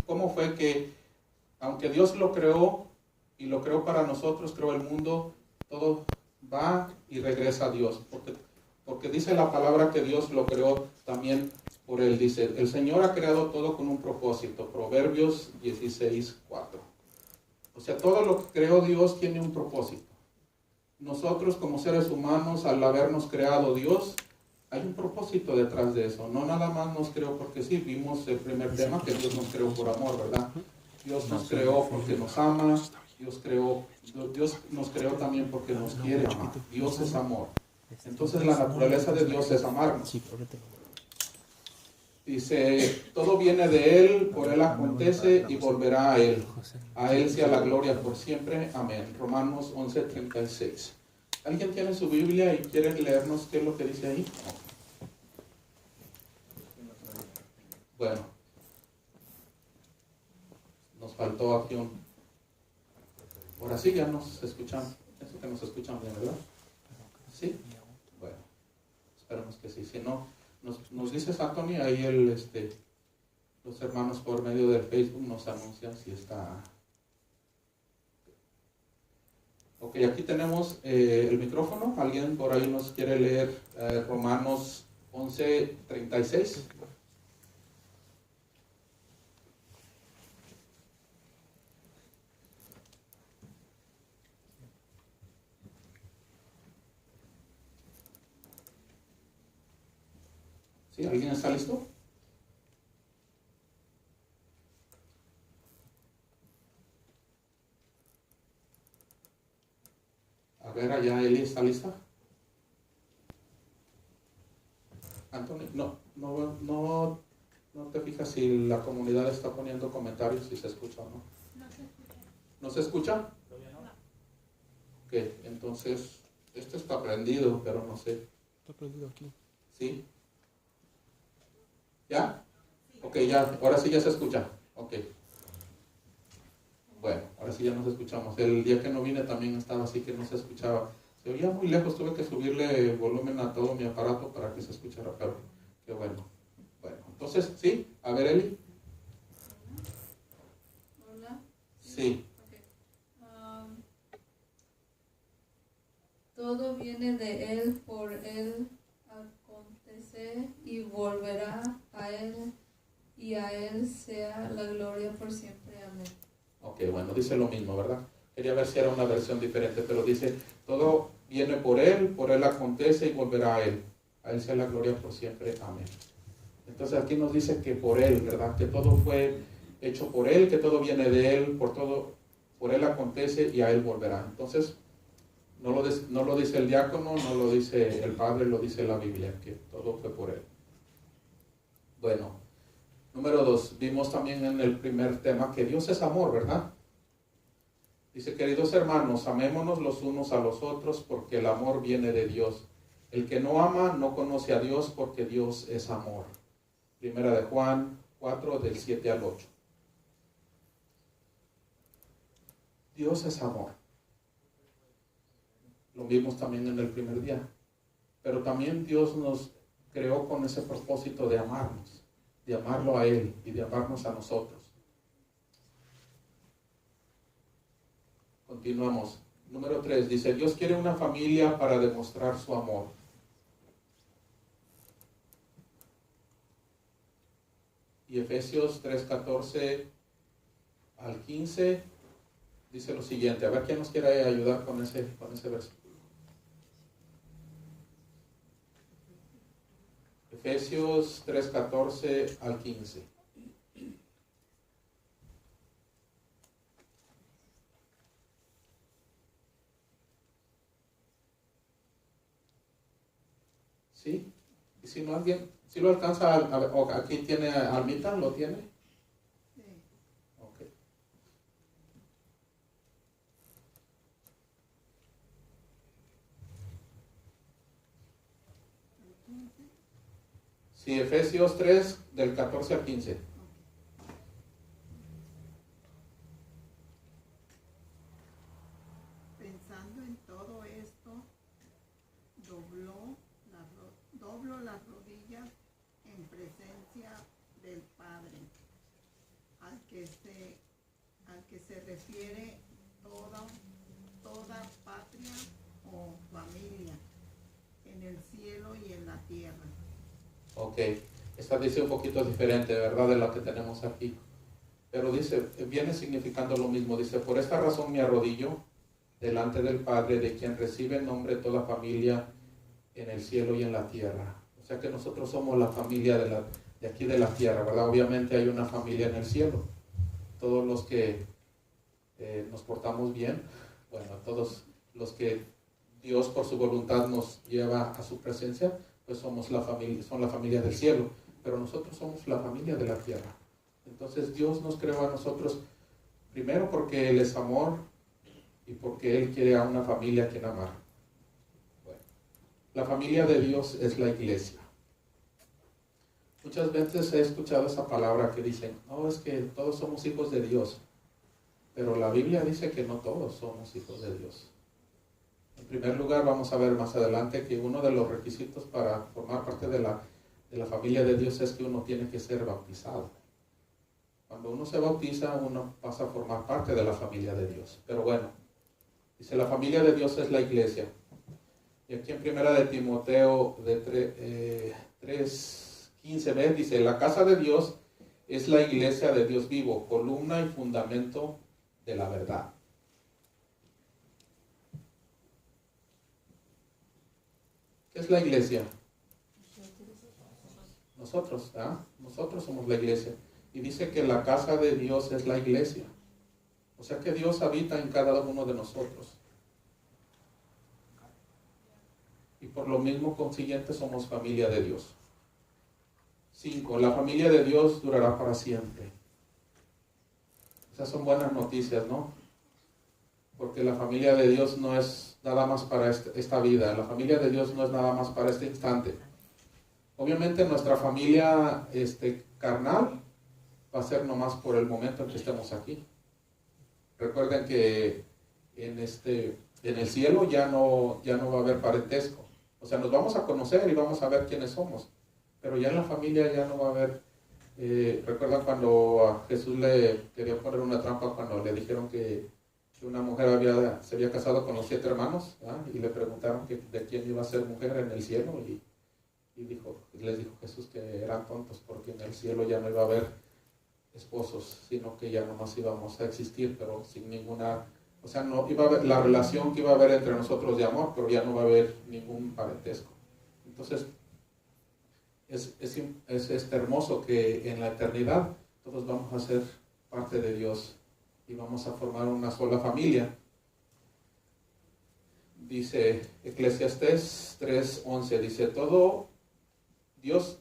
¿Cómo fue que, aunque Dios lo creó y lo creó para nosotros, creó el mundo, todo va y regresa a Dios? Porque dice la palabra que Dios lo creó también por Él. Dice, el Señor ha creado todo con un propósito. Proverbios 16:4. O sea, todo lo que creó Dios tiene un propósito. Nosotros como seres humanos, al habernos creado Dios, hay un propósito detrás de eso. No nada más nos creó porque sí, vimos el primer tema que Dios nos creó por amor, ¿verdad? Dios nos creó porque nos ama, Dios nos creó también porque nos quiere amar. Dios es amor. Entonces la naturaleza de Dios es amarnos. Dice, todo viene de Él, por Él acontece y volverá a Él. A Él sea la gloria por siempre. Amén. Romanos 11:36. ¿Alguien tiene su Biblia y quiere leernos qué es lo que dice ahí? Bueno, nos faltó aquí un... Ahora sí ya nos escuchan. Eso que nos escuchan bien, ¿verdad? ¿Sí? Bueno, esperemos que sí. Si no, nos dices, Anthony, ahí los hermanos por medio del Facebook nos anuncian si está... Ok, aquí tenemos el micrófono. ¿Alguien por ahí nos quiere leer Romanos 11:36? ¿Sí? ¿Alguien está listo? A ver, allá Eli está lista. Anthony, no te fijas si la comunidad está poniendo comentarios, si se escucha o no. ¿No se escucha? Ok, entonces, esto está prendido, pero no sé. Está prendido aquí. ¿Sí? ¿Ya? Ok, ya, ahora sí ya se escucha. Ok. Bueno, ahora sí ya nos escuchamos. El día que no vine también estaba así que no se escuchaba. Se oía muy lejos, tuve que subirle volumen a todo mi aparato para que se escuchara, pero qué bueno. Bueno, entonces, ¿sí? A ver, Eli. Hola. Sí. Okay. Todo viene de Él, por Él acontece y volverá a Él, y a Él sea la gloria por siempre. Amén. Ok, bueno, dice lo mismo, ¿verdad? Quería ver si era una versión diferente, pero dice, todo viene por Él acontece y volverá a Él. A Él sea la gloria por siempre. Amén. Entonces aquí nos dice que por Él, ¿verdad? Que todo fue hecho por Él, que todo viene de Él, por Él acontece y a Él volverá. Entonces, no lo dice el diácono, no lo dice el Padre, lo dice la Biblia, que todo fue por Él. Bueno, número 2, vimos también en el primer tema que Dios es amor, ¿verdad? Dice, queridos hermanos, amémonos los unos a los otros porque el amor viene de Dios. El que no ama no conoce a Dios porque Dios es amor. Primera de Juan 4, del 7 al 8. Dios es amor. Lo vimos también en el primer día. Pero también Dios nos creó con ese propósito de amarnos, de amarlo a Él y de amarnos a nosotros. Continuamos. Número 3 dice, Dios quiere una familia para demostrar su amor. Y Efesios 3:14 al 15 dice lo siguiente. A ver quién nos quiere ayudar con ese versículo. Efesios 3:14 al 15. ¿Sí? Y si no alguien, si lo alcanza, a ver, aquí tiene Almita, ¿lo tiene? Sí. Ok. Sí, Efesios 3, del 14 al 15. Pensando en todo esto, doblo las rodillas en presencia del Padre, al que se refiere toda patria o familia en el cielo y en la tierra. Ok, esta dice un poquito diferente, ¿verdad? De la que tenemos aquí. Pero dice, viene significando lo mismo. Dice, por esta razón me arrodillo delante del Padre, de quien recibe el nombre de toda familia en el cielo y en la tierra. O sea que nosotros somos la familia de aquí de la tierra, ¿verdad? Obviamente hay una familia en el cielo. Todos los que nos portamos bien, bueno, todos los que Dios por su voluntad nos lleva a su presencia, pues somos la familia del cielo, pero nosotros somos la familia de la tierra. Entonces Dios nos creó a nosotros primero porque Él es amor y porque Él quiere a una familia a quien amar. Bueno, la familia de Dios es la iglesia. Muchas veces he escuchado esa palabra que dicen, no, es que todos somos hijos de Dios, pero la Biblia dice que no todos somos hijos de Dios. En primer lugar, vamos a ver más adelante que uno de los requisitos para formar parte de la familia de Dios es que uno tiene que ser bautizado. Cuando uno se bautiza, uno pasa a formar parte de la familia de Dios. Pero bueno, dice, la familia de Dios es la iglesia. Y aquí en primera de Timoteo de 3:15b dice, la casa de Dios es la iglesia de Dios vivo, columna y fundamento de la verdad. ¿Qué es la iglesia? Nosotros, ¿ah? Nosotros somos la iglesia. Y dice que la casa de Dios es la iglesia. O sea que Dios habita en cada uno de nosotros. Y por lo mismo, consiguiente, somos familia de Dios. 5. La familia de Dios durará para siempre. Esas son buenas noticias, ¿no? Porque la familia de Dios no es nada más para esta vida. La familia de Dios no es nada más para este instante. Obviamente nuestra familia carnal va a ser nomás por el momento en que estemos aquí. Recuerden que en el cielo ya no va a haber parentesco. O sea, nos vamos a conocer y vamos a ver quiénes somos. Pero ya en la familia ya no va a haber. ¿Recuerdan cuando a Jesús le quería poner una trampa cuando le dijeron que una mujer se había casado con los 7 hermanos? ¿Ah? Y le preguntaron de quién iba a ser mujer en el cielo y les dijo Jesús que eran tontos porque en el cielo ya no iba a haber esposos, sino que ya nomás íbamos a existir, pero sin ninguna, o sea, no iba a haber la relación que iba a haber entre nosotros de amor, pero ya no va a haber ningún parentesco. Entonces, es hermoso que en la eternidad todos vamos a ser parte de Dios y vamos a formar una sola familia. Dice Eclesiastés 3:11, dice, Dios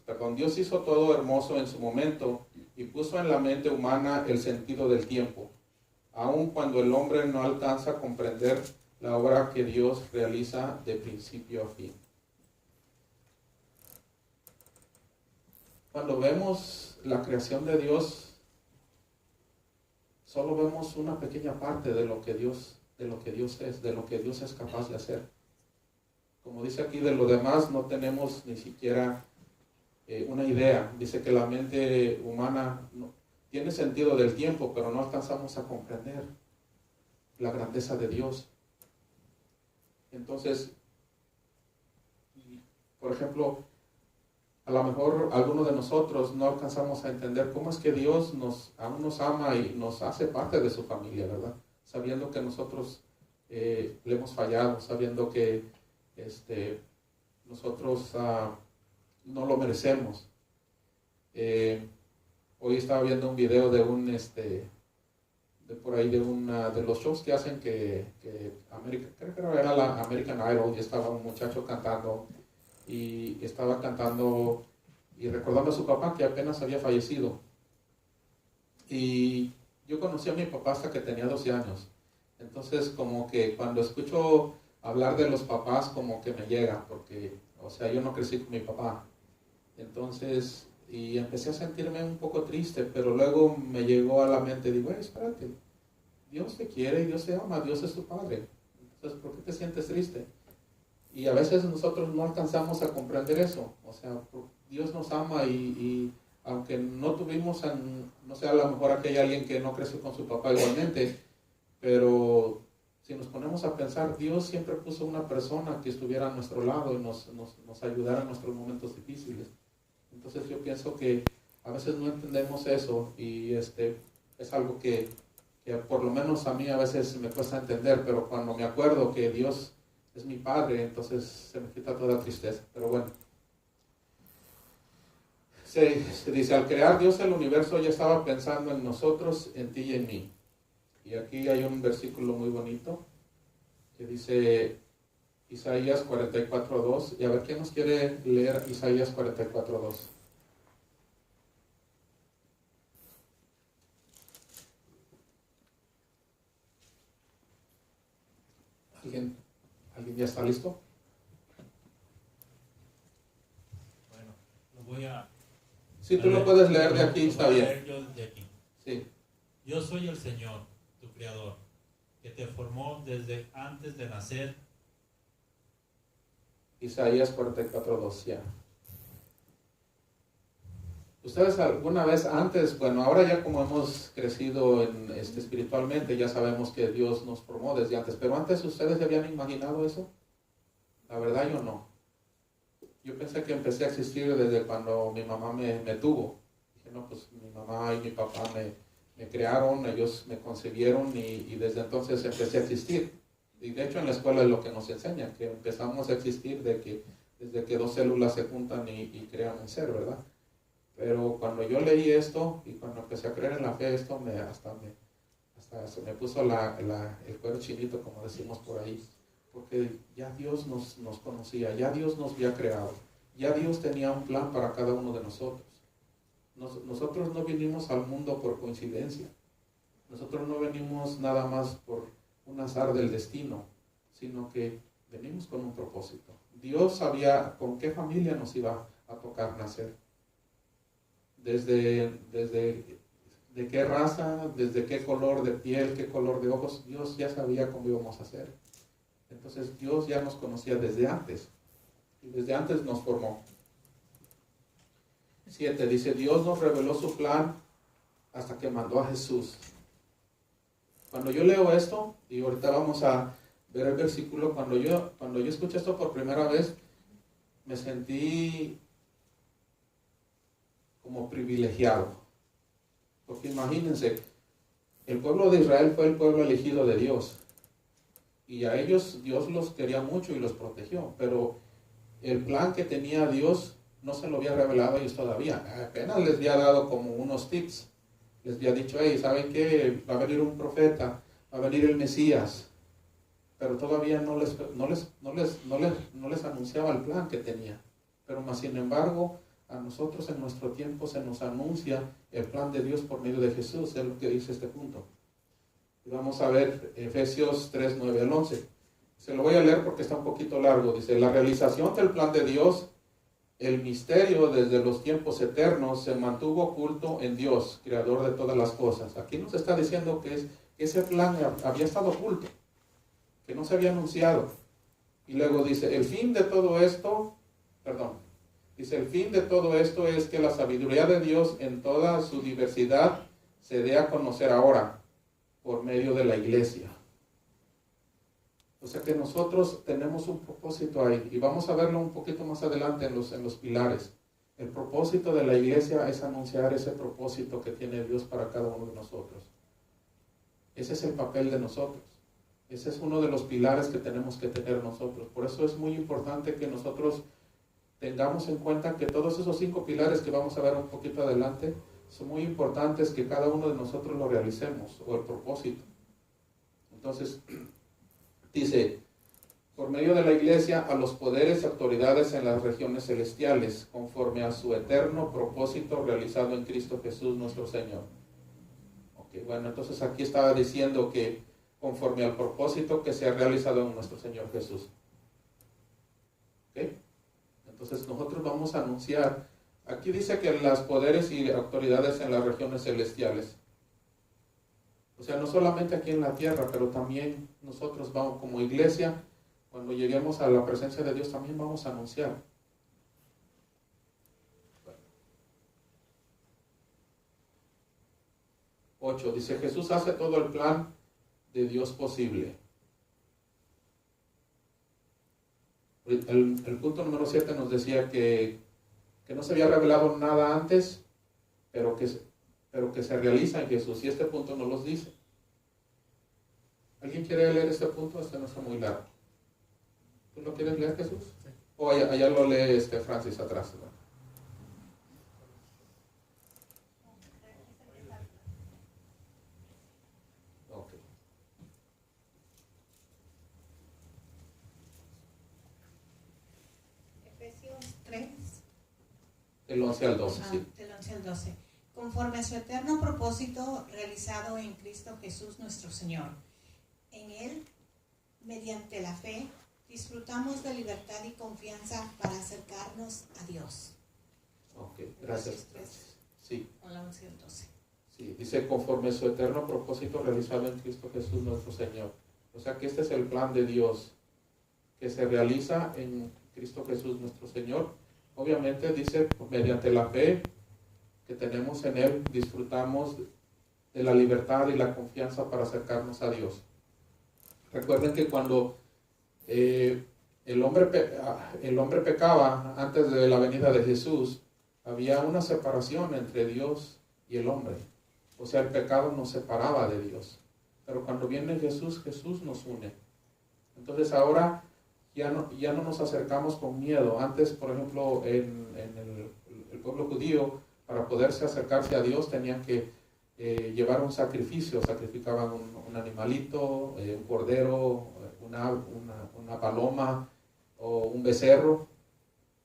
hizo todo hermoso en su momento y puso en la mente humana el sentido del tiempo, aun cuando el hombre no alcanza a comprender la obra que Dios realiza de principio a fin. Cuando vemos la creación de Dios, solo vemos una pequeña parte de lo que Dios es, de lo que Dios es capaz de hacer. Como dice aquí, de lo demás no tenemos ni siquiera una idea. Dice que la mente humana tiene sentido del tiempo, pero no alcanzamos a comprender la grandeza de Dios. Entonces, por ejemplo, a lo mejor algunos de nosotros no alcanzamos a entender cómo es que Dios aún nos ama y nos hace parte de su familia, ¿verdad? Sabiendo que nosotros le hemos fallado, sabiendo que nosotros no lo merecemos. Hoy estaba viendo un video de de los shows que hacen creo que era la American Idol, y estaba un muchacho cantando y estaba cantando y recordando a su papá que apenas había fallecido. Y yo conocí a mi papá hasta que tenía 12 años. Entonces, como que cuando escucho hablar de los papás, como que me llega, porque, o sea, yo no crecí con mi papá. Entonces, y empecé a sentirme un poco triste, pero luego me llegó a la mente, digo, espérate, Dios te quiere y Dios te ama, Dios es tu Padre. Entonces, ¿por qué te sientes triste? Y a veces nosotros no alcanzamos a comprender eso. O sea, Dios nos ama y aunque no tuvimos, no sé, a lo mejor aquí hay alguien que no creció con su papá igualmente, pero si nos ponemos a pensar, Dios siempre puso una persona que estuviera a nuestro lado y nos ayudara en nuestros momentos difíciles. Entonces yo pienso que a veces no entendemos eso y es algo que por lo menos a mí a veces me cuesta entender, pero cuando me acuerdo que Dios es mi Padre, entonces se me quita toda tristeza. Pero bueno, se dice, al crear Dios el universo ya estaba pensando en nosotros, en ti y en mí. Y aquí hay un versículo muy bonito que dice Isaías 44:2. Y a ver, ¿quién nos quiere leer Isaías 44:2? ¿Alguien ya está listo? Bueno, lo voy a... Si tú lo puedes leer de aquí, está bien. Leer yo de aquí. Sí. Yo soy el Señor, tu Creador, que te formó desde antes de nacer. Isaías 44:2, ya. Ustedes alguna vez antes, bueno, ahora ya como hemos crecido espiritualmente, ya sabemos que Dios nos formó desde antes, pero antes ustedes se habían imaginado eso. La verdad yo no. Yo pensé que empecé a existir desde cuando mi mamá me tuvo. Dije, no, pues mi mamá y mi papá me crearon, ellos me concebieron y desde entonces empecé a existir. Y de hecho en la escuela es lo que nos enseñan, que empezamos a existir desde que dos células se juntan y crean un ser, ¿verdad? Pero cuando yo leí esto y cuando empecé a creer en la fe, esto hasta se me puso el cuero chinito, como decimos por ahí, porque ya Dios nos conocía, ya Dios nos había creado, ya Dios tenía un plan para cada uno de nosotros. Nosotros no vinimos al mundo por coincidencia, nosotros no venimos nada más por un azar del destino, sino que venimos con un propósito. Dios sabía con qué familia nos iba a tocar nacer. Desde de qué raza, desde qué color de piel, qué color de ojos, Dios ya sabía cómo íbamos a hacer. Entonces Dios ya nos conocía desde antes, y desde antes nos formó. 7, dice, Dios nos reveló su plan hasta que mandó a Jesús. Cuando yo leo esto, y ahorita vamos a ver el versículo, cuando yo escuché esto por primera vez, me sentí como privilegiado. Porque imagínense, el pueblo de Israel fue el pueblo elegido de Dios. Y a ellos Dios los quería mucho y los protegió. Pero el plan que tenía Dios no se lo había revelado a ellos todavía. Apenas les había dado como unos tips. Les había dicho, hey, ¿saben qué? Va a venir un profeta, va a venir el Mesías. Pero todavía no les anunciaba el plan que tenía. Pero más sin embargo, a nosotros en nuestro tiempo se nos anuncia el plan de Dios por medio de Jesús, es lo que dice este punto. Y vamos a ver Efesios 3:9-11. Se lo voy a leer porque está un poquito largo. Dice, la realización del plan de Dios, el misterio desde los tiempos eternos, se mantuvo oculto en Dios, creador de todas las cosas. Aquí nos está diciendo que ese plan había estado oculto, que no se había anunciado. Y luego dice, el fin de todo esto es que la sabiduría de Dios en toda su diversidad se dé a conocer ahora por medio de la iglesia. O sea que nosotros tenemos un propósito ahí y vamos a verlo un poquito más adelante en los pilares. El propósito de la iglesia es anunciar ese propósito que tiene Dios para cada uno de nosotros. Ese es el papel de nosotros. Ese es uno de los pilares que tenemos que tener nosotros. Por eso es muy importante que nosotros tengamos en cuenta que todos esos 5 pilares que vamos a ver un poquito adelante son muy importantes, que cada uno de nosotros lo realicemos, o el propósito. Entonces, dice, por medio de la iglesia, a los poderes y autoridades en las regiones celestiales, conforme a su eterno propósito realizado en Cristo Jesús nuestro Señor. Ok, bueno, entonces aquí estaba diciendo que conforme al propósito que se ha realizado en nuestro Señor Jesús. ¿Ok? Entonces nosotros vamos a anunciar, aquí dice que las poderes y autoridades en las regiones celestiales. O sea, no solamente aquí en la tierra, pero también nosotros vamos como iglesia, cuando lleguemos a la presencia de Dios también vamos a anunciar. 8. Dice, Jesús hace todo el plan de Dios posible. El punto número 7 nos decía que no se había revelado nada antes, pero que se realiza en Jesús. Y este punto nos los dice. ¿Alguien quiere leer este punto? Este no está muy largo. ¿Tú lo quieres leer, Jesús? Sí. O allá lo lee Francis atrás, ¿no? Ok. Efesios 3, Del 11 al 12, sí. del 11 al 12. Conforme a su eterno propósito realizado en Cristo Jesús nuestro Señor. En Él, mediante la fe, disfrutamos de libertad y confianza para acercarnos a Dios. Ok, gracias. Efesios 3, Sí, con la 11 al 12. sí, dice conforme a su eterno propósito realizado en Cristo Jesús nuestro Señor. O sea que este es el plan de Dios que se realiza en Cristo Jesús nuestro Señor. Obviamente dice, mediante la fe que tenemos en Él, disfrutamos de la libertad y la confianza para acercarnos a Dios. Recuerden que cuando el hombre pecaba antes de la venida de Jesús, había una separación entre Dios y el hombre. O sea, el pecado nos separaba de Dios. Pero cuando viene Jesús, Jesús nos une. Entonces ahora ya no nos acercamos con miedo. Antes, por ejemplo, en el pueblo judío, para poderse acercarse a Dios tenían que llevar un sacrificio. Sacrificaban un animalito, un cordero, una paloma o un becerro.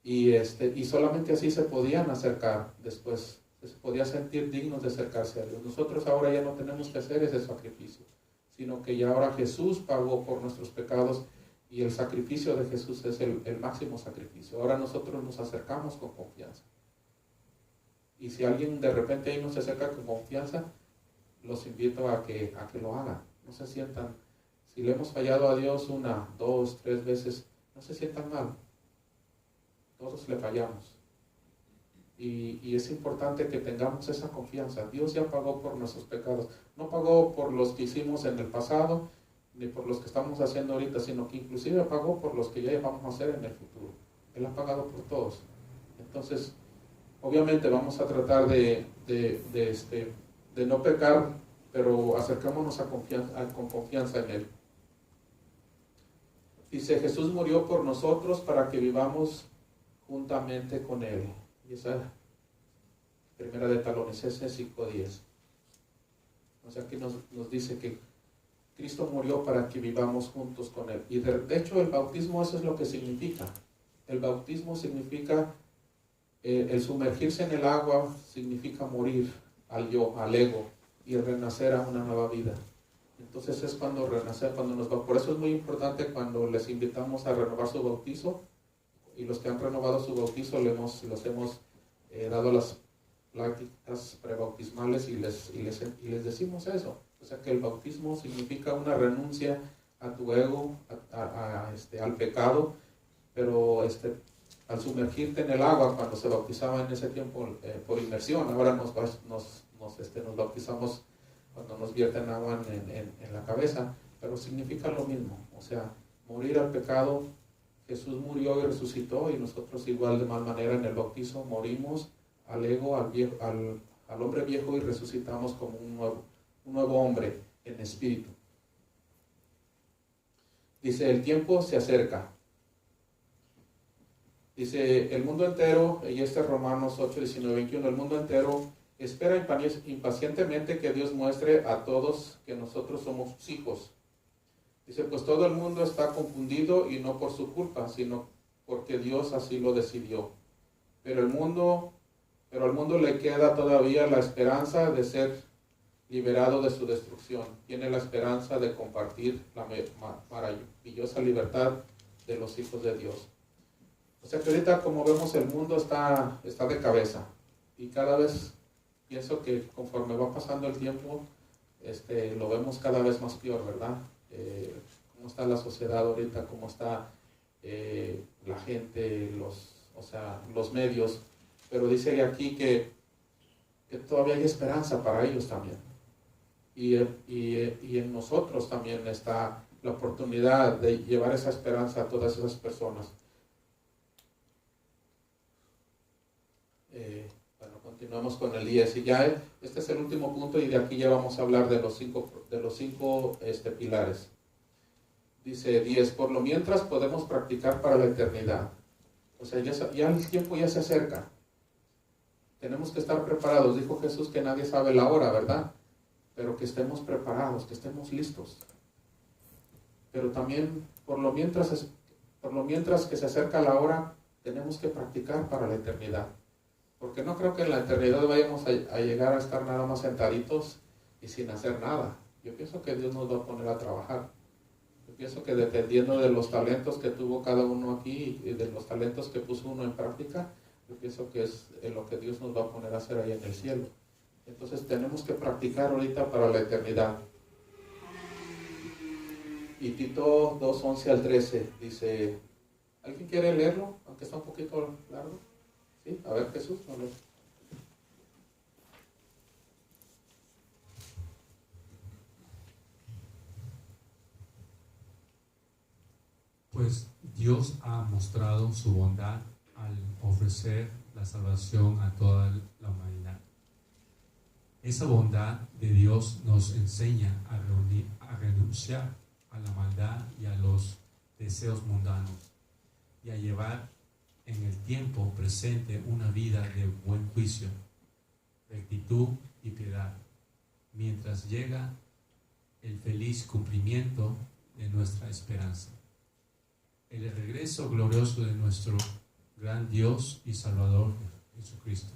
Y solamente así se podían acercar después. Se podía sentir dignos de acercarse a Dios. Nosotros ahora ya no tenemos que hacer ese sacrificio, sino que ya ahora Jesús pagó por nuestros pecados y el sacrificio de Jesús es el máximo sacrificio. Ahora nosotros nos acercamos con confianza. Y si alguien de repente ahí no se acerca con confianza, los invito a que lo hagan. No se sientan, si le hemos fallado a Dios 1, 2, 3 veces, no se sientan mal. Todos le fallamos. Y es importante que tengamos esa confianza. Dios ya pagó por nuestros pecados. No pagó por los que hicimos en el pasado, ni por los que estamos haciendo ahorita, sino que inclusive pagó por los que ya vamos a hacer en el futuro. Él ha pagado por todos. Entonces, obviamente vamos a tratar de no pecar, pero acercémonos con confianza en Él. Dice, Jesús murió por nosotros para que vivamos juntamente con Él. Y esa primera de Tesalonicenses 5:10. O sea, aquí nos dice que Cristo murió para que vivamos juntos con Él. Y de hecho el bautismo eso es lo que significa. El bautismo significa, el sumergirse en el agua significa morir al yo, al ego, y renacer a una nueva vida. Entonces es cuando renacer, por eso es muy importante cuando les invitamos a renovar su bautizo, y los que han renovado su bautizo los hemos dado las pláticas prebautismales y les decimos eso. O sea que el bautismo significa una renuncia a tu ego, al pecado, pero al sumergirte en el agua, cuando se bautizaba en ese tiempo por inmersión, ahora nos bautizamos cuando nos vierten agua en la cabeza, pero significa lo mismo. O sea, morir al pecado. Jesús murió y resucitó, y nosotros igual de mal manera en el bautizo morimos al ego, al hombre viejo, y resucitamos como un nuevo hombre en espíritu. Dice, el tiempo se acerca. Dice, el mundo entero, y este es Romanos 8, 19, 21, el mundo entero espera impacientemente que Dios muestre a todos que nosotros somos sus hijos. Dice, pues todo el mundo está confundido, y no por su culpa, sino porque Dios así lo decidió. Pero al mundo le queda todavía la esperanza de ser liberado de su destrucción. Tiene la esperanza de compartir la maravillosa libertad de los hijos de Dios. O sea que ahorita, como vemos, el mundo está de cabeza. Y cada vez pienso que conforme va pasando el tiempo, lo vemos cada vez más peor, ¿verdad? Cómo está la sociedad ahorita, cómo está la gente, los medios, pero dice aquí que todavía hay esperanza para ellos también. y en nosotros también está la oportunidad de llevar esa esperanza a todas esas personas. Bueno, continuamos con el 10 y ya este es el último punto y de aquí ya vamos a hablar de los cinco pilares. Dice 10, por lo mientras podemos practicar para la eternidad. O sea, ya el tiempo ya se acerca. Tenemos que estar preparados. Dijo Jesús que nadie sabe la hora, ¿verdad? Pero que estemos preparados, que estemos listos. Pero también, por lo mientras que se acerca la hora, tenemos que practicar para la eternidad. Porque no creo que en la eternidad vayamos a llegar a estar nada más sentaditos y sin hacer nada. Yo pienso que Dios nos va a poner a trabajar. Yo pienso que dependiendo de los talentos que tuvo cada uno aquí y de los talentos que puso uno en práctica, yo pienso que es lo que Dios nos va a poner a hacer ahí en el cielo. Entonces tenemos que practicar ahorita para la eternidad. Y Tito 2, 11 al 13 dice, ¿alguien quiere leerlo? Aunque está un poquito largo. ¿Sí? A ver, Jesús, no lo... Pues Dios ha mostrado su bondad al ofrecer la salvación a toda la humanidad. Esa bondad de Dios nos enseña a renunciar a la maldad y a los deseos mundanos y a llevar en el tiempo presente una vida de buen juicio, rectitud y piedad, mientras llega el feliz cumplimiento de nuestra esperanza, el regreso glorioso de nuestro gran Dios y Salvador Jesucristo.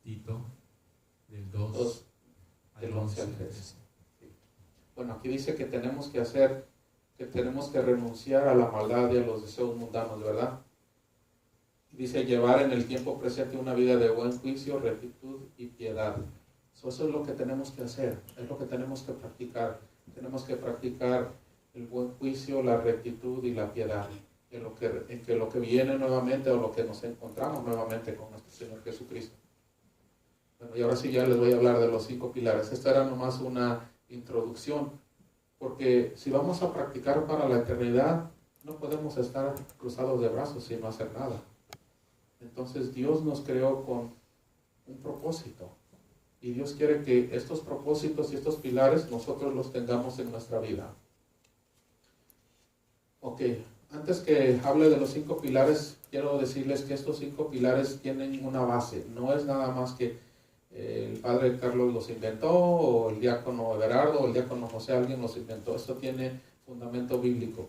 Tito, del 2 del 11 al 13. Bueno, aquí dice que tenemos que renunciar a la maldad y a los deseos mundanos, ¿verdad? Dice llevar en el tiempo presente una vida de buen juicio, rectitud y piedad. Eso es lo que tenemos que hacer, es lo que tenemos que practicar. Tenemos que practicar el buen juicio, la rectitud y la piedad. En que lo que viene nuevamente o lo que nos encontramos nuevamente con nuestro Señor Jesucristo. Bueno, y ahora sí ya les voy a hablar de los 5 pilares. Esta era nomás una introducción, porque si vamos a practicar para la eternidad, no podemos estar cruzados de brazos sin no hacer nada. Entonces Dios nos creó con un propósito, y Dios quiere que estos propósitos y estos pilares nosotros los tengamos en nuestra vida. Ok, antes que hable de los 5 pilares, quiero decirles que estos 5 pilares tienen una base. No es nada más que el padre Carlos los inventó, o el diácono Everardo, o el diácono José, alguien los inventó. Esto tiene fundamento bíblico.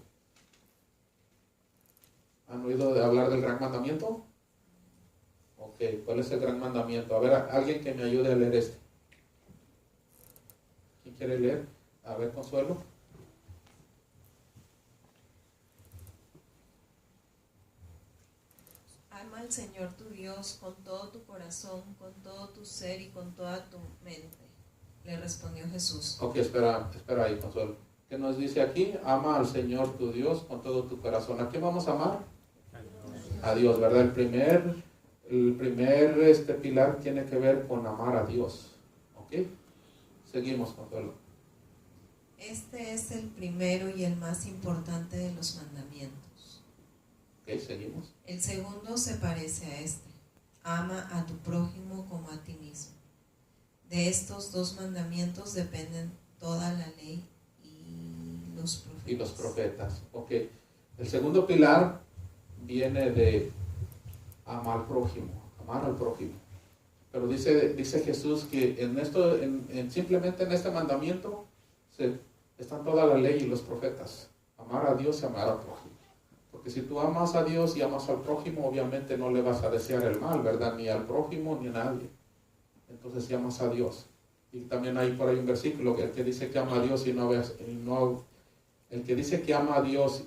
¿Han oído de hablar del gran mandamiento? Ok, ¿cuál es el gran mandamiento? A ver, alguien que me ayude a leer este. ¿Quién quiere leer? A ver, Consuelo. Ama al Señor tu Dios con todo tu corazón, con todo tu ser y con toda tu mente. Le respondió Jesús. Ok, espera ahí, Consuelo. ¿Qué nos dice aquí? Ama al Señor tu Dios con todo tu corazón. ¿A quién vamos a amar? A Dios, ¿verdad? El primer pilar tiene que ver con amar a Dios. ¿Ok? Seguimos, Consuelo. Este es el primero y el más importante de los mandamientos. Ok, seguimos. El segundo se parece a este. Ama a tu prójimo como a ti mismo. De estos 2 mandamientos dependen toda la ley y los profetas. Y los profetas. Ok. El segundo pilar viene de amar al prójimo. Pero dice Jesús que simplemente en este mandamiento están toda la ley y los profetas. Amar a Dios y amar al prójimo. Porque si tú amas a Dios y amas al prójimo, obviamente no le vas a desear el mal, ¿verdad? Ni al prójimo ni a nadie. Entonces si amas a Dios. Y también hay por ahí un versículo que el que dice que ama a Dios el que dice que ama a Dios,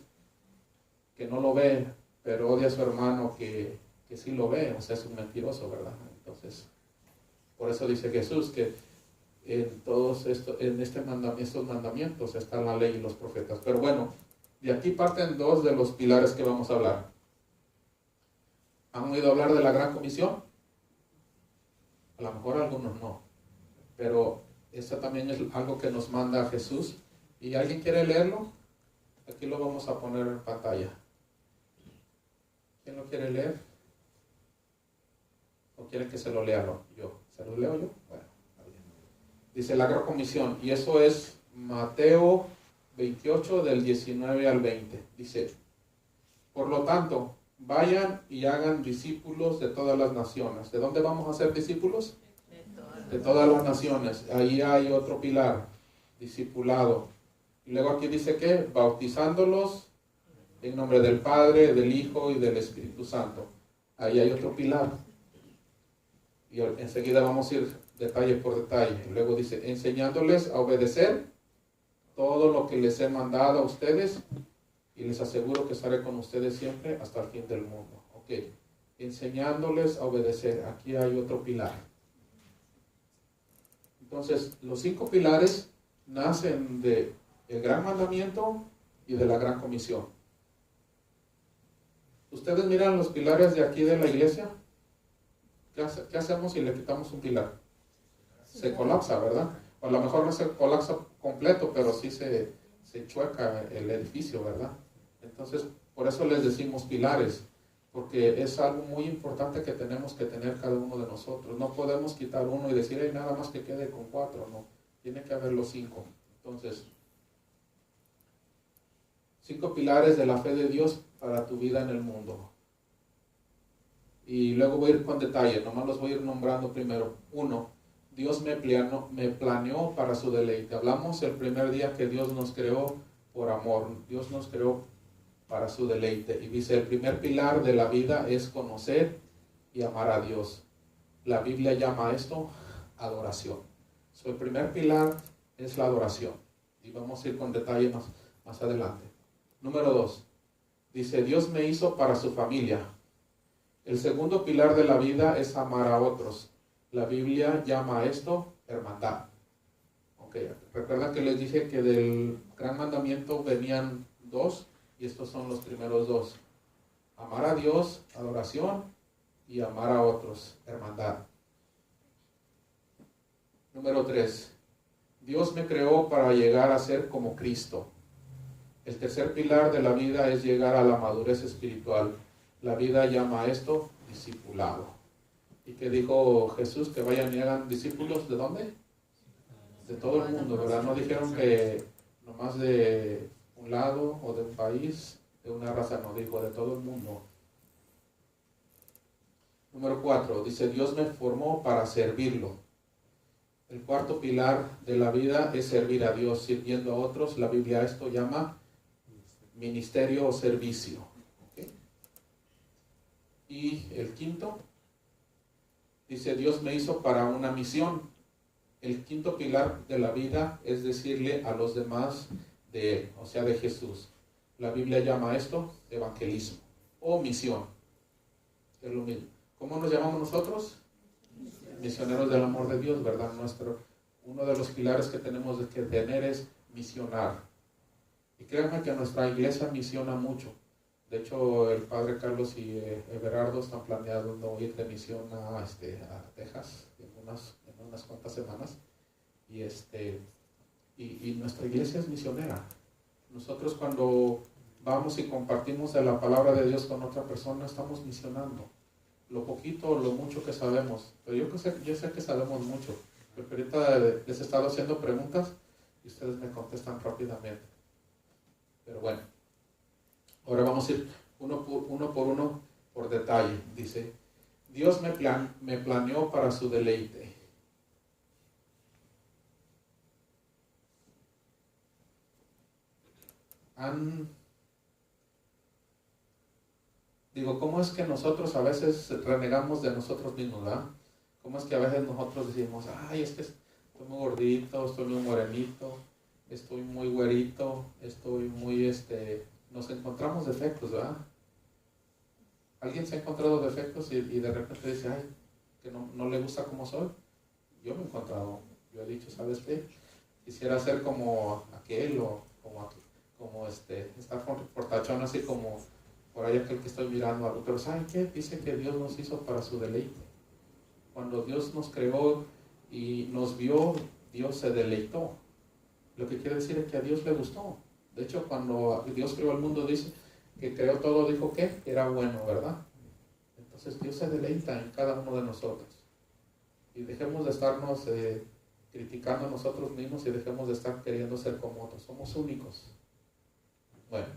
que no lo ve, pero odia a su hermano que sí lo ve, o sea, es un mentiroso, ¿verdad? Entonces, por eso dice Jesús que en estos mandamientos está la ley y los profetas. Pero bueno, de aquí parten 2 de los pilares que vamos a hablar. ¿Han oído hablar de la Gran Comisión? A lo mejor algunos no. Pero Esto también es algo que nos manda Jesús. ¿Y alguien quiere leerlo? Aquí lo vamos a poner en pantalla. ¿Quién lo quiere leer? ¿O quieren que se lo lea yo? ¿Se lo leo yo? Bueno, está bien. Dice la Gran Comisión, y eso es Mateo 28 del 19 al 20. Dice, por lo tanto, vayan y hagan discípulos de todas las naciones. ¿De dónde vamos a ser discípulos? De todas las naciones. Ahí hay otro pilar, discipulado. Y luego aquí dice que bautizándolos en nombre del Padre, del Hijo y del Espíritu Santo. Ahí hay otro pilar. Y enseguida vamos a ir detalle por detalle. Luego dice, enseñándoles a obedecer todo lo que les he mandado a ustedes, y les aseguro que estaré con ustedes siempre hasta el fin del mundo. Ok, enseñándoles a obedecer. Aquí hay otro pilar. Entonces, los 5 pilares nacen del gran mandamiento y de la gran comisión. Ustedes miran los pilares de aquí de la iglesia. ¿Qué hacemos si le quitamos un pilar? Se colapsa, ¿verdad? O a lo mejor no se colapsa completo, pero sí se chueca el edificio, ¿verdad? Entonces, por eso les decimos pilares, porque es algo muy importante que tenemos que tener cada uno de nosotros. No podemos quitar uno y decir, hey, nada más que quede con 4, no. Tiene que haber los 5. Entonces, 5 pilares de la fe de Dios para tu vida en el mundo. Y luego voy a ir con detalle, nomás los voy a ir nombrando primero. 1, Dios me planeó para su deleite. Hablamos el primer día que Dios nos creó por amor. Dios nos creó para su deleite. Y dice, el primer pilar de la vida es conocer y amar a Dios. La Biblia llama a esto adoración. El primer pilar es la adoración. Y vamos a ir con detalle más adelante. Número 2. Dice, Dios me hizo para su familia. El segundo pilar de la vida es amar a otros. La Biblia llama a esto hermandad. Okay. Recuerda que les dije que del gran mandamiento venían 2 y estos son los primeros 2. Amar a Dios, adoración, y amar a otros, hermandad. Número 3. Dios me creó para llegar a ser como Cristo. El tercer pilar de la vida es llegar a la madurez espiritual. La vida llama a esto discipulado. ¿Y qué dijo Jesús? Que vayan y hagan discípulos, ¿de dónde? De todo el mundo, ¿verdad? No dijeron que nomás de un lado o de un país, de una raza, no, dijo de todo el mundo. Número 4, dice, Dios me formó para servirlo. El cuarto pilar de la vida es servir a Dios, sirviendo a otros. La Biblia esto llama ministerio o servicio. ¿Okay? Y el quinto, dice, Dios me hizo para una misión. El quinto pilar de la vida es decirle a los demás de Él, o sea, de Jesús. La Biblia llama esto evangelismo o misión. Es lo mismo. ¿Cómo nos llamamos nosotros? Misioneros del amor de Dios, ¿verdad? Uno de los pilares que tenemos que tener es misionar. Y créanme que nuestra iglesia misiona mucho. De hecho, el padre Carlos y Everardo están planeando ir de misión a Texas en unas cuantas semanas. Y nuestra iglesia es misionera. Nosotros cuando vamos y compartimos de la palabra de Dios con otra persona, estamos misionando. Lo poquito o lo mucho que sabemos. Pero yo sé que sabemos mucho. Porque ahorita les he estado haciendo preguntas y ustedes me contestan rápidamente. Pero bueno. Ahora vamos a ir uno por uno por detalle. Dice, Dios me planeó para su deleite. ¿Cómo es que nosotros a veces renegamos de nosotros mismos, verdad? ¿Cómo es que a veces nosotros decimos, ay, es que estoy muy gordito, estoy muy morenito, estoy muy güerito, estoy muy, nos encontramos defectos, ¿verdad? ¿Alguien se ha encontrado defectos y de repente dice, ay, que no le gusta cómo soy? Yo me he encontrado, yo he dicho, ¿sabes qué? Quisiera ser como aquel o como estar con portachón así como por ahí aquel que estoy mirando algo. Pero ¿saben qué? Dice que Dios nos hizo para su deleite. Cuando Dios nos creó y nos vio, Dios se deleitó. Lo que quiere decir es que a Dios le gustó. De hecho, cuando Dios creó el mundo, dice que creó todo, dijo que era bueno, ¿verdad? Entonces Dios se deleita en cada uno de nosotros. Y dejemos de estarnos criticando a nosotros mismos y dejemos de estar queriendo ser como otros. Somos únicos. Bueno,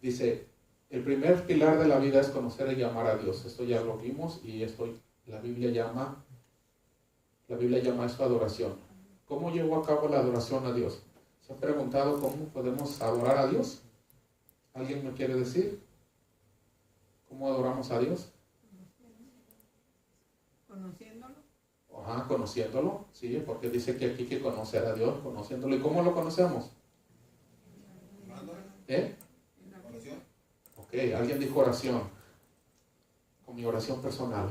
dice, el primer pilar de la vida es conocer y amar a Dios. Esto ya lo vimos y la Biblia llama esto adoración. ¿Cómo llevó a cabo la adoración a Dios? ¿Se han preguntado cómo podemos adorar a Dios? ¿Alguien me quiere decir? ¿Cómo adoramos a Dios? Conociéndolo. Ajá, conociéndolo, sí, porque dice que aquí hay que conocer a Dios, conociéndolo. ¿Y cómo lo conocemos? ¿Eh? Ok, alguien dijo oración. Con mi oración personal.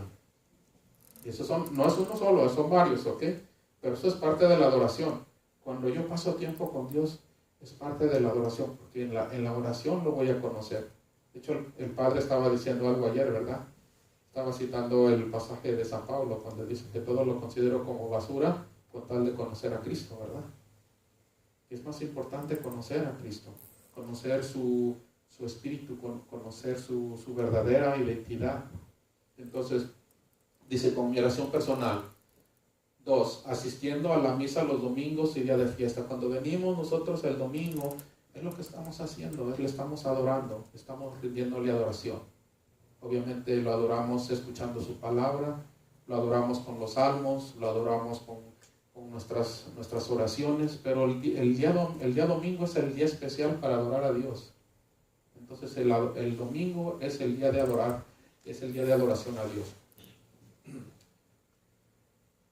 Y eso no es uno solo, son varios, ¿ok? Pero eso es parte de la adoración. Cuando yo paso tiempo con Dios, es parte de la adoración, porque en la oración lo voy a conocer. De hecho, el Padre estaba diciendo algo ayer, ¿verdad? Estaba citando el pasaje de San Pablo, cuando dice que todo lo considero como basura, con tal de conocer a Cristo, ¿verdad? Y es más importante conocer a Cristo, conocer su espíritu, conocer su verdadera identidad. Entonces, dice, con mi oración personal. 2, asistiendo a la misa los domingos y día de fiesta. Cuando venimos nosotros el domingo, es lo que estamos haciendo, le estamos adorando, estamos rindiéndole adoración. Obviamente lo adoramos escuchando su palabra, lo adoramos con los salmos, lo adoramos con nuestras oraciones, pero el día domingo es el día especial para adorar a Dios. Entonces el domingo es el día de adorar, es el día de adoración a Dios.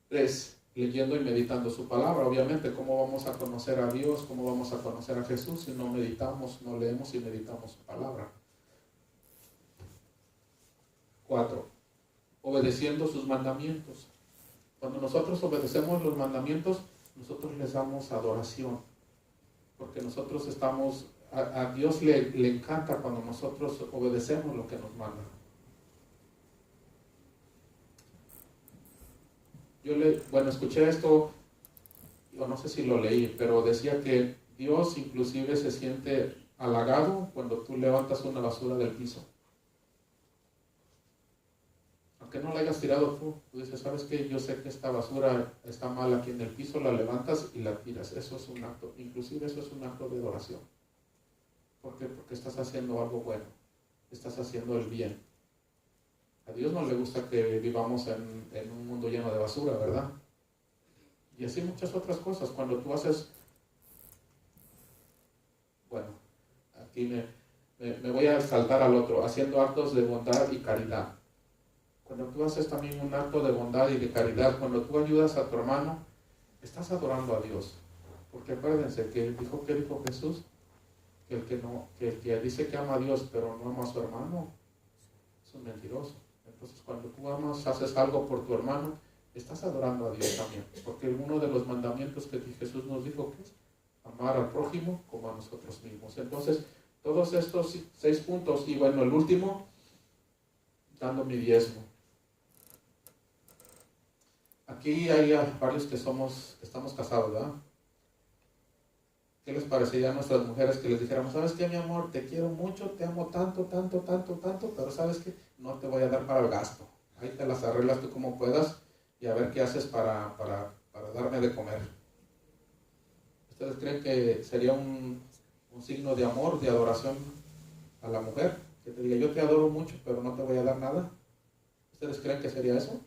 3, leyendo y meditando su palabra. Obviamente, ¿cómo vamos a conocer a Dios? ¿Cómo vamos a conocer a Jesús si no meditamos, no leemos y meditamos su palabra? 4, obedeciendo sus mandamientos. Cuando nosotros obedecemos los mandamientos, nosotros les damos adoración, porque nosotros estamos, a Dios le encanta cuando nosotros obedecemos lo que nos manda. Escuché esto, yo no sé si lo leí, pero decía que Dios inclusive se siente halagado cuando tú levantas una basura del piso. Aunque no la hayas tirado tú dices, ¿sabes qué? Yo sé que esta basura está mal aquí en el piso, la levantas y la tiras. Eso es un acto, inclusive eso es un acto de adoración. ¿Por qué? Porque estás haciendo algo bueno, estás haciendo el bien. A Dios no le gusta que vivamos en un mundo lleno de basura, ¿verdad? Y así muchas otras cosas. Cuando tú haces, aquí me voy a saltar al otro, haciendo actos de bondad y caridad. Cuando tú haces también un acto de bondad y de caridad, cuando tú ayudas a tu hermano, estás adorando a Dios. Porque acuérdense que dijo Jesús, que el que dice que ama a Dios pero no ama a su hermano, es un mentiroso. Entonces cuando tú amas, haces algo por tu hermano, estás adorando a Dios también. Porque uno de los mandamientos que Jesús nos dijo que es amar al prójimo como a nosotros mismos. Entonces, todos estos 6 puntos, y bueno, el último, dando mi diezmo. Aquí hay varios que estamos casados, ¿verdad? ¿Qué les parecería a nuestras mujeres que les dijéramos, sabes qué, mi amor, te quiero mucho, te amo tanto, tanto, tanto, tanto, pero sabes qué, no te voy a dar para el gasto. Ahí te las arreglas tú como puedas y a ver qué haces para darme de comer. ¿Ustedes creen que sería un signo de amor, de adoración a la mujer? Que te diga, yo te adoro mucho, pero no te voy a dar nada. ¿Ustedes creen que sería eso?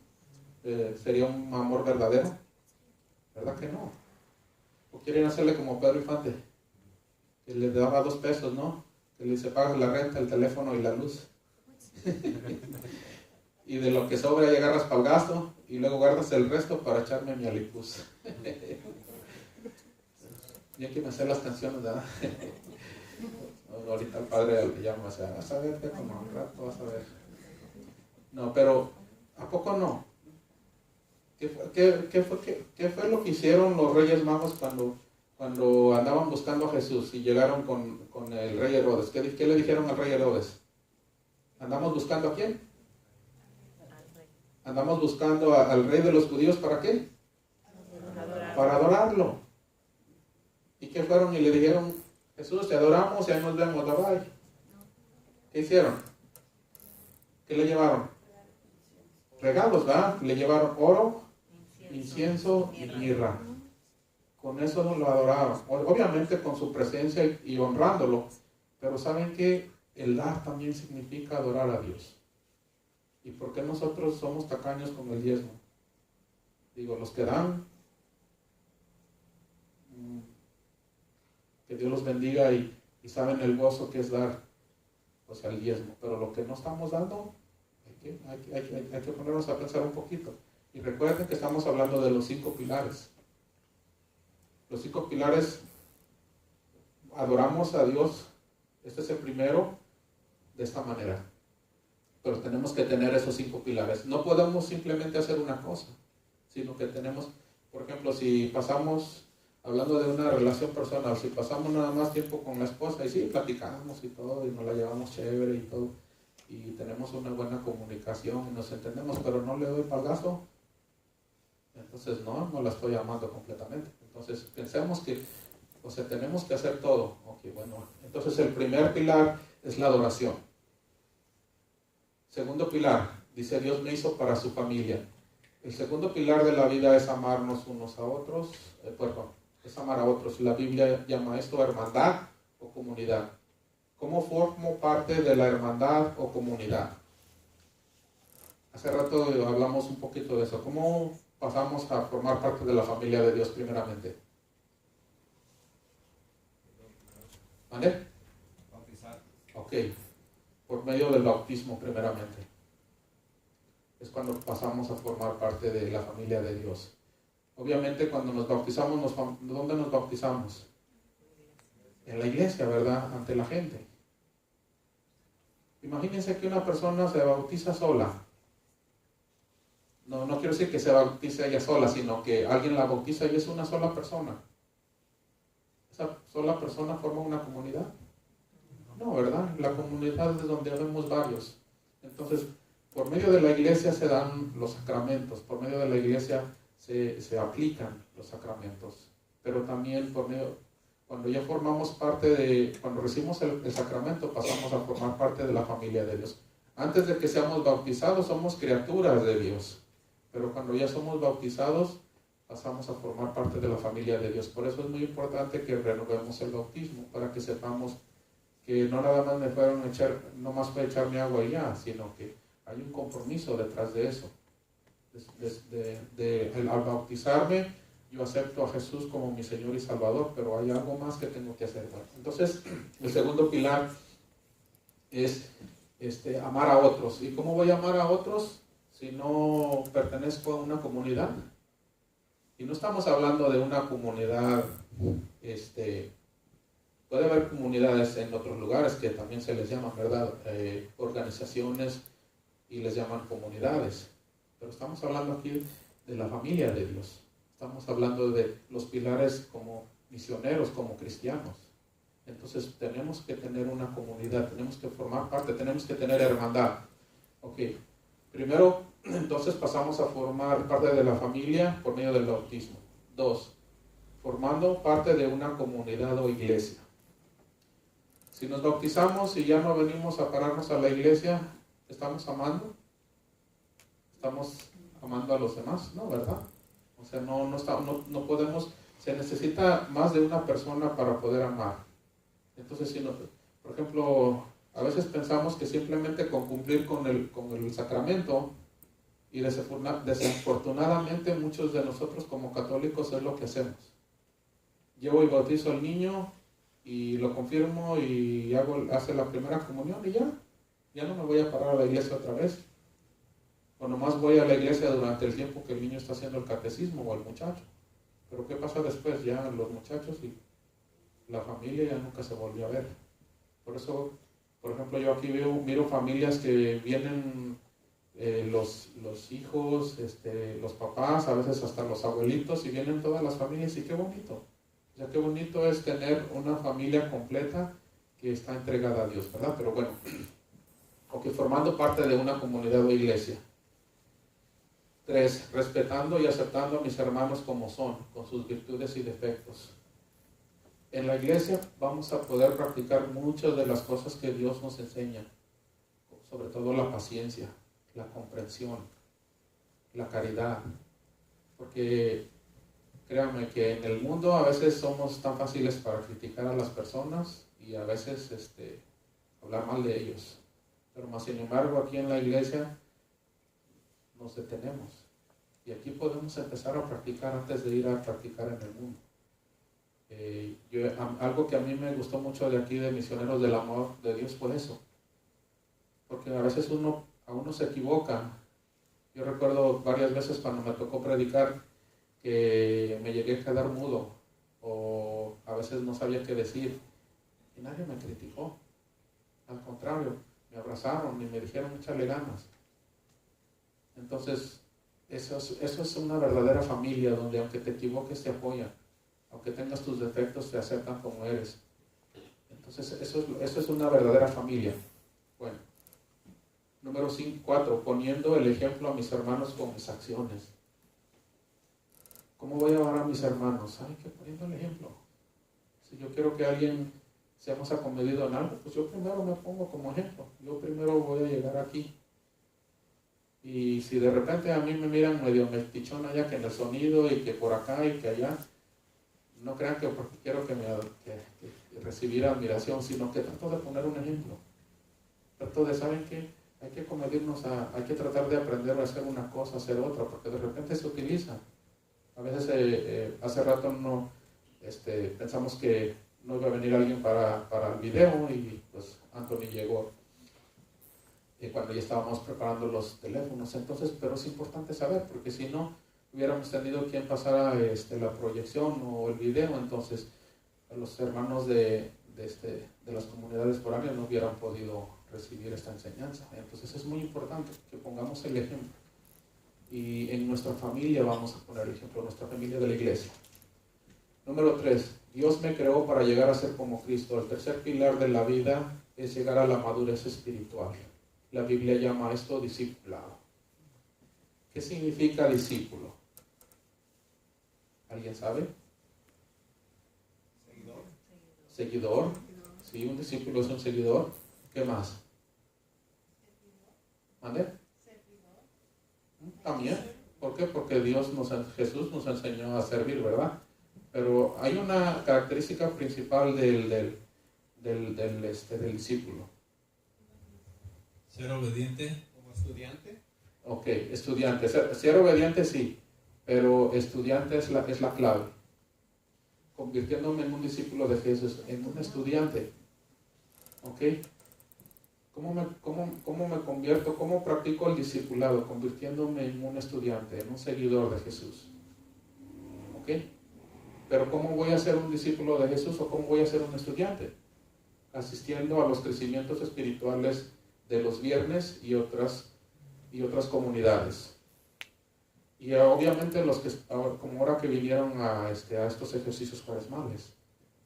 ¿Sería un amor verdadero? ¿Verdad que no? ¿O quieren hacerle como Pedro Infante? Que le daba 2 pesos, ¿no? Que le dice, pagas la renta, el teléfono y la luz. Y de lo que sobra ya agarras para el gasto y luego guardas el resto para echarme mi alipuz. Y hay que me hacer las canciones, ¿verdad? Ahorita el padre le llama, o sea, vas a ver, como un rato vas a ver. No, pero ¿a poco no? ¿Qué fue lo que hicieron los Reyes Magos cuando andaban buscando a Jesús y llegaron con el rey Herodes? ¿Qué le dijeron al rey Herodes? ¿Andamos buscando a quién? Andamos buscando al rey de los judíos, ¿para qué? para adorarlo. ¿Y qué fueron? Y le dijeron, Jesús, te adoramos y ahí nos vemos, bye. ¿Qué hicieron? ¿Qué le llevaron? Regalos, ¿verdad? Le llevaron oro, incienso y mirra. Con eso nos lo adoraron. Obviamente con su presencia y honrándolo. Pero ¿saben qué? El dar también significa adorar a Dios. ¿Y por qué nosotros somos tacaños con el diezmo? Digo, los que dan, que Dios los bendiga y saben el gozo que es dar, pues el diezmo. Pero lo que no estamos dando, hay que ponernos a pensar un poquito. Y recuerden que estamos hablando de los 5 pilares. Los 5 pilares, adoramos a Dios. Este es el primero, de esta manera. Pero tenemos que tener esos 5 pilares. No podemos simplemente hacer una cosa, sino que tenemos, por ejemplo, si pasamos, hablando de una relación personal, si pasamos nada más tiempo con la esposa, y sí, platicamos y todo, y nos la llevamos chévere y todo, y tenemos una buena comunicación y nos entendemos, pero no le doy palgazo, entonces no la estoy amando completamente. Entonces pensemos que, o sea, tenemos que hacer todo. Ok, bueno, entonces el primer pilar es la adoración. Segundo pilar, dice Dios me hizo para su familia. El segundo pilar de la vida es amarnos unos a otros, es amar a otros. La Biblia llama esto hermandad o comunidad. ¿Cómo formo parte de la hermandad o comunidad? Hace rato hablamos un poquito de eso. ¿Cómo pasamos a formar parte de la familia de Dios primeramente? ¿Vale? Bautizar. Ok. Por medio del bautismo primeramente. Es cuando pasamos a formar parte de la familia de Dios. Obviamente cuando nos bautizamos, ¿dónde nos bautizamos? En la iglesia, ¿verdad? Ante la gente. Imagínense que una persona se bautiza sola. No quiero decir que se bautice ella sola, sino que alguien la bautiza y es una sola persona. ¿Esa sola persona forma una comunidad? No, ¿verdad? La comunidad es donde vemos varios. Entonces, por medio de la iglesia se dan los sacramentos, por medio de la iglesia se aplican los sacramentos, pero también por medio, cuando ya formamos parte cuando recibimos el sacramento, pasamos a formar parte de la familia de Dios. Antes de que seamos bautizados, somos criaturas de Dios, pero cuando ya somos bautizados, pasamos a formar parte de la familia de Dios. Por eso es muy importante que renovemos el bautismo, para que sepamos que no nada más no más fue echarme agua y ya, sino que hay un compromiso detrás de eso. Al bautizarme, yo acepto a Jesús como mi Señor y Salvador, pero hay algo más que tengo que hacer. Entonces, el segundo pilar es amar a otros. ¿Y cómo voy a amar a otros si no pertenezco a una comunidad? Y no estamos hablando de una comunidad, puede haber comunidades en otros lugares que también se les llaman, ¿verdad? Organizaciones, y les llaman comunidades. Pero estamos hablando aquí de la familia de Dios. Estamos hablando de los pilares como misioneros, como cristianos. Entonces tenemos que tener una comunidad, tenemos que formar parte, tenemos que tener hermandad. Ok, primero, entonces pasamos a formar parte de la familia por medio del bautismo. 2, formando parte de una comunidad o iglesia. Si nos bautizamos y ya no venimos a pararnos a la iglesia, ¿estamos amando? ¿Estamos amando a los demás? No, ¿verdad? O sea, no podemos, se necesita más de una persona para poder amar. Entonces, por ejemplo, a veces pensamos que simplemente con cumplir con el sacramento, y desafortunadamente muchos de nosotros como católicos es lo que hacemos. Llevo y bautizo al niño y lo confirmo y hace la primera comunión y ya no me voy a parar a la iglesia otra vez. O nomás voy a la iglesia durante el tiempo que el niño está haciendo el catecismo o el muchacho. Pero ¿qué pasa después? Ya los muchachos y la familia ya nunca se volvió a ver. Por eso, por ejemplo, yo aquí miro familias que vienen los hijos, los papás, a veces hasta los abuelitos, y vienen todas las familias, y qué bonito. O sea, qué bonito es tener una familia completa que está entregada a Dios, ¿verdad? Pero bueno, o que formando parte de una comunidad o iglesia. 3. Respetando y aceptando a mis hermanos como son, con sus virtudes y defectos. En la iglesia vamos a poder practicar muchas de las cosas que Dios nos enseña, sobre todo la paciencia, la comprensión, la caridad, porque créanme que en el mundo a veces somos tan fáciles para criticar a las personas y a veces hablar mal de ellos, pero más sin embargo aquí en la iglesia nos detenemos y aquí podemos empezar a practicar antes de ir a practicar en el mundo. Algo que a mí me gustó mucho de aquí de Misioneros del Amor de Dios fue eso, porque a veces uno se equivoca. Yo recuerdo varias veces cuando me tocó predicar que me llegué a quedar mudo o a veces no sabía qué decir y nadie me criticó, al contrario, me abrazaron y me dijeron échale ganas. Entonces eso es una verdadera familia donde aunque te equivoques te apoyan, aunque tengas tus defectos te aceptan como eres. Entonces eso es una verdadera familia. Bueno, número 4, poniendo el ejemplo a mis hermanos con mis acciones. ¿Cómo voy a amar a mis hermanos? ¿Saben qué? Poniendo el ejemplo. Si yo quiero que alguien seamos acomedido en algo, pues yo primero me pongo como ejemplo. Yo primero voy a llegar aquí. Y si de repente a mí me miran medio metichón allá que en el sonido y que por acá y que allá, no crean que porque quiero que recibir admiración, sino que trato de poner un ejemplo. Trato de, ¿saben qué? Hay que comedirnos hay que tratar de aprender a hacer una cosa, hacer otra, porque de repente se utiliza. A veces hace rato pensamos que no iba a venir alguien para el video y pues Anthony llegó cuando ya estábamos preparando los teléfonos. Entonces, pero es importante saber, porque si no hubiéramos tenido quien pasara la proyección o el video, entonces los hermanos de las comunidades foráneas no hubieran podido recibir esta enseñanza. Entonces es muy importante que pongamos el ejemplo. Y en nuestra familia vamos a poner el ejemplo, nuestra familia de la iglesia. Número 3, Dios me creó para llegar a ser como Cristo. El tercer pilar de la vida es llegar a la madurez espiritual. La Biblia llama a esto discipulado. ¿Qué significa discípulo? ¿Alguien sabe? Seguidor. Sí, un discípulo es un seguidor. ¿Qué más? ¿Mande? También. ¿Por qué? Porque Jesús nos enseñó a servir, ¿verdad? Pero hay una característica principal del discípulo. Ser obediente. ¿Como estudiante? Ok, estudiante. Ser obediente sí, pero estudiante es la clave. Convirtiéndome en un discípulo de Jesús, en un estudiante. ¿Ok? ¿Cómo me convierto? ¿Cómo practico el discipulado? Convirtiéndome en un estudiante, en un seguidor de Jesús. ¿Ok? Pero ¿cómo voy a ser un discípulo de Jesús o cómo voy a ser un estudiante? Asistiendo a los crecimientos espirituales de los viernes y otras comunidades. Y obviamente los que, como ahora que vinieron a estos ejercicios cuaresmales,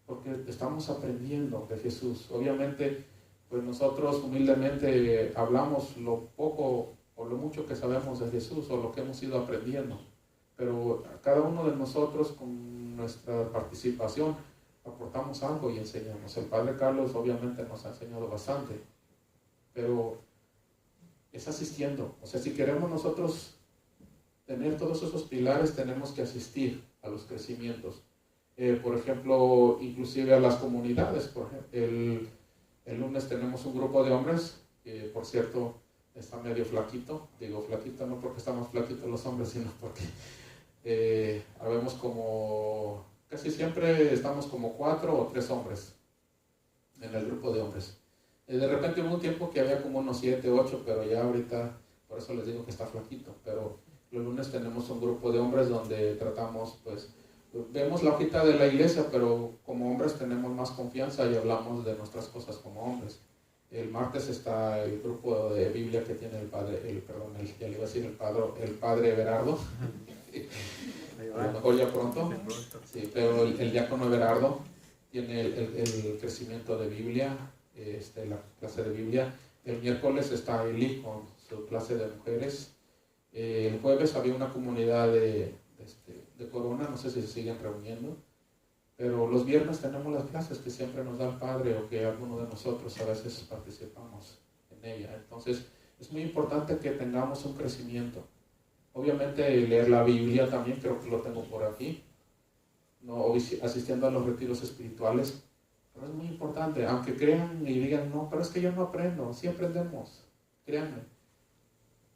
porque estamos aprendiendo de Jesús. Obviamente, pues nosotros humildemente hablamos lo poco o lo mucho que sabemos de Jesús o lo que hemos ido aprendiendo, pero a cada uno de nosotros con nuestra participación aportamos algo y enseñamos. El Padre Carlos obviamente nos ha enseñado bastante, pero es asistiendo. O sea, si queremos nosotros tener todos esos pilares, tenemos que asistir a los crecimientos. Por ejemplo, inclusive a las comunidades. Por ejemplo, el lunes tenemos un grupo de hombres, que por cierto está medio flaquito. Digo flaquito no porque estamos flaquitos los hombres, sino porque habemos como, casi siempre estamos como 4 o 3 hombres en el grupo de hombres. De repente hubo un tiempo que había como unos 7, 8, pero ya ahorita, por eso les digo que está flaquito. Pero los lunes tenemos un grupo de hombres donde tratamos, pues, vemos la hojita de la iglesia, pero como hombres tenemos más confianza y hablamos de nuestras cosas como hombres. El martes está el grupo de Biblia que tiene el padre Everardo. A lo mejor ya pronto. Sí, pero el diácono Everardo tiene el crecimiento de Biblia, la clase de Biblia. El miércoles está Eli con su clase de mujeres. El jueves había una comunidad de Corona, no sé si se siguen reuniendo, pero los viernes tenemos las clases que siempre nos da el Padre o que alguno de nosotros a veces participamos en ella. Entonces es muy importante que tengamos un crecimiento. Obviamente leer la Biblia también, creo que lo tengo por aquí, no asistiendo a los retiros espirituales, pero es muy importante, aunque crean y digan, no, pero es que yo no aprendo, sí aprendemos, créanme.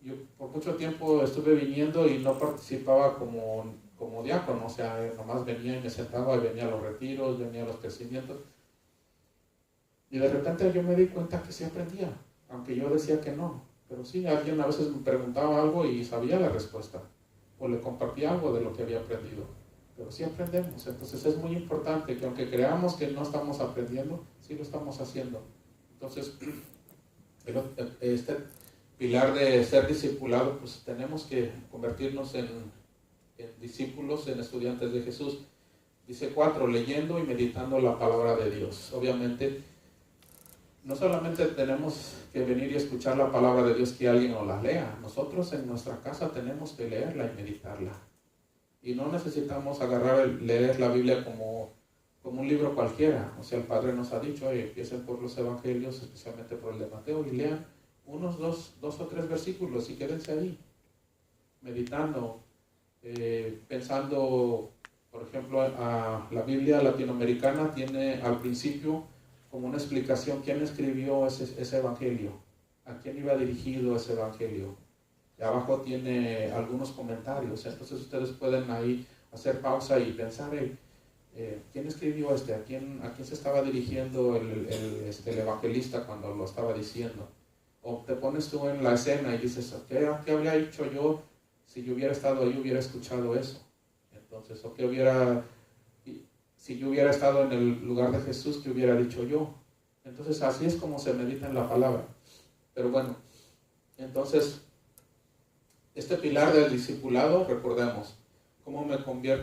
Yo por mucho tiempo estuve viniendo y no participaba como diácono, o sea, nomás venía y me sentaba y venía a los retiros, venía a los crecimientos. Y de repente yo me di cuenta que sí aprendía, aunque yo decía que no. Pero sí, alguien a veces me preguntaba algo y sabía la respuesta, o le compartía algo de lo que había aprendido. Pero sí aprendemos, entonces es muy importante que aunque creamos que no estamos aprendiendo, sí lo estamos haciendo. Entonces, este pilar de ser discipulado, pues tenemos que convertirnos en discípulos, en estudiantes de Jesús. Dice 4, leyendo y meditando la palabra de Dios. Obviamente, no solamente tenemos que venir y escuchar la palabra de Dios que alguien nos la lea, nosotros en nuestra casa tenemos que leerla y meditarla. Y no necesitamos leer la Biblia como un libro cualquiera. O sea, el Padre nos ha dicho, empiecen por los evangelios, especialmente por el de Mateo, y lean unos dos o tres versículos y quédense ahí, meditando, pensando. Por ejemplo, la Biblia latinoamericana tiene al principio como una explicación quién escribió ese evangelio, a quién iba dirigido ese evangelio. Y abajo tiene algunos comentarios, entonces ustedes pueden ahí hacer pausa y pensar, ¿quién escribió ¿A quién se estaba dirigiendo el evangelista cuando lo estaba diciendo? O te pones tú en la escena y dices, ¿qué habría hecho yo si yo hubiera estado ahí, hubiera escuchado eso? Entonces, si yo hubiera estado en el lugar de Jesús, ¿qué hubiera dicho yo? Entonces, así es como se medita en la palabra. Pero bueno, entonces, este pilar del discipulado, recordemos, ¿cómo me convierto